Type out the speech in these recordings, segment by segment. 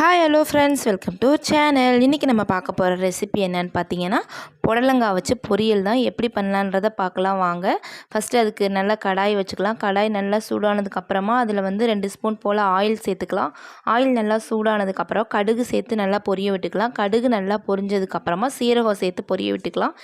Hi hello friends, welcome to channel. இன்றைக்கி நம்ம பார்க்க போகிற ரெசிபி என்னென்னு பார்த்தீங்கன்னா, புடலங்காய் வச்சு பொரியல் தான். எப்படி பண்ணலான்றதை பார்க்கலாம் வாங்க. ஃபஸ்ட்டு அதுக்கு நல்லா கடாய் வச்சுக்கலாம். கடாய் நல்லா சூடானதுக்கப்புறமா அதில் வந்து 2 ஸ்பூன் போல் ஆயில் சேர்த்துக்கலாம். ஆயில் நல்லா சூடானதுக்கப்புறம் கடுகு சேர்த்து நல்லா பொரிய விட்டுக்கலாம். கடுகு நல்லா பொரிஞ்சதுக்கப்புறமா சீரகம் சேர்த்து பொரிய விட்டுக்கலாம்.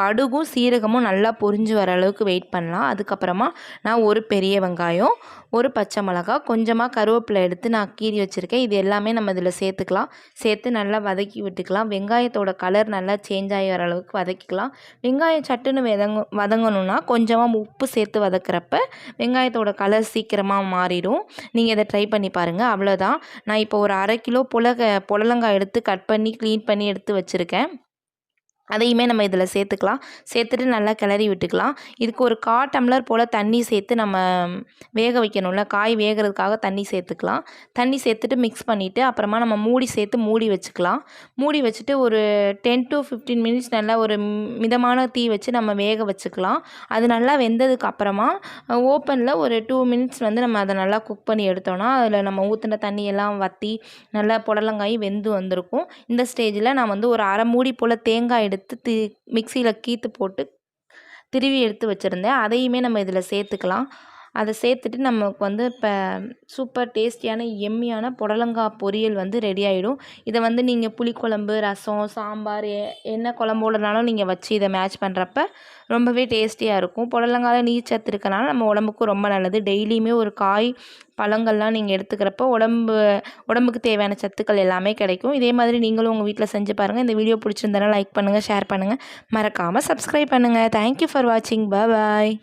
கடுகும் சீரகமும் நல்லா பொரிஞ்சு வர அளவுக்கு வெயிட் பண்ணலாம். அதுக்கப்புறமா நான் ஒரு பெரிய வெங்காயம், ஒரு பச்சை மிளகாய், கொஞ்சமாக கருவேப்பிலை எடுத்து நான் கீறி வச்சுருக்கேன். இது எல்லாமே நம்ம இதில் சேர்த்துக்கலாம். சேர்த்து நல்லா வதக்கி விட்டுக்கலாம். வெங்காயத்தோட கலர் நல்லா சேஞ்ச் ஆகி வர அளவுக்கு வதக்கிக்கலாம். வெங்காயம் சட்டுன்னு வதங்கணுன்னா கொஞ்சமாக உப்பு சேர்த்து வதக்கிறப்ப வெங்காயத்தோட கலர் சீக்கிரமாக மாறிடும். நீங்கள் இதை ட்ரை பண்ணி பாருங்கள். அவ்வளோதான். நான் இப்போ ஒரு 1/2 கிலோ புடலங்காய் எடுத்து கட் பண்ணி க்ளீன் பண்ணி எடுத்து வச்சுருக்கேன். அதையுமே நம்ம இதில் சேர்த்துக்கலாம். சேர்த்துட்டு நல்லா கிளறி விட்டுக்கலாம். இதுக்கு ஒரு 1/4 டம்ளர் போல் தண்ணி சேர்த்து நம்ம வேக வைக்கணும்ல, காய் வேகிறதுக்காக தண்ணி சேர்த்துக்கலாம். தண்ணி சேர்த்துட்டு மிக்ஸ் பண்ணிவிட்டு அப்புறமா நம்ம மூடி சேர்த்து மூடி வச்சுக்கலாம். மூடி வச்சுட்டு ஒரு 10 to 15 மினிட்ஸ் நல்லா ஒரு மிதமான தீ வச்சு நம்ம வேக வச்சுக்கலாம். அது நல்லா வெந்ததுக்கு அப்புறமா ஓப்பனில் ஒரு 2 மினிட்ஸ் வந்து நம்ம அதை நல்லா குக் பண்ணி எடுத்தோன்னா அதில் நம்ம ஊற்றின தண்ணியெல்லாம் வற்றி நல்லா புடலங்காய் வெந்து வந்திருக்கும். இந்த ஸ்டேஜில் நான் வந்து ஒரு 1/2 மூடி போல் தேங்காய் எடுத்து மிக்சியில் கீத்து போட்டு திருவி எடுத்து வச்சுருந்தேன். அதையுமே நம்ம இதில் சேர்த்துக்கலாம். அதை சேர்த்துட்டு நமக்கு வந்து இப்போ சூப்பர் டேஸ்டியான எம்மியான புடலங்காய் பொரியல் வந்து ரெடி ஆகிடும். இதை வந்து நீங்கள் புளிக்குழம்பு, ரசம், சாம்பார் என்ன குழம்போடனாலும் நீங்கள் வச்சு இதை மேட்ச் பண்ணுறப்ப ரொம்பவே டேஸ்டியாக இருக்கும். புடலங்காயில் நீர் சத்து இருக்கனால நம்ம உடம்புக்கும் ரொம்ப நல்லது. டெய்லியுமே ஒரு காய், பழங்கள்லாம் நீங்கள் எடுத்துக்கிறப்போ உடம்புக்கு தேவையான சத்துக்கள் எல்லாமே கிடைக்கும். இதே மாதிரி நீங்களும் உங்கள் வீட்டில் செஞ்சு பாருங்கள். இந்த வீடியோ பிடிச்சிருந்தனா லைக் பண்ணுங்கள், ஷேர் பண்ணுங்கள், மறக்காமல் சப்ஸ்கிரைப் பண்ணுங்கள். தேங்க்யூ ஃபார் வாட்சிங். பாய்.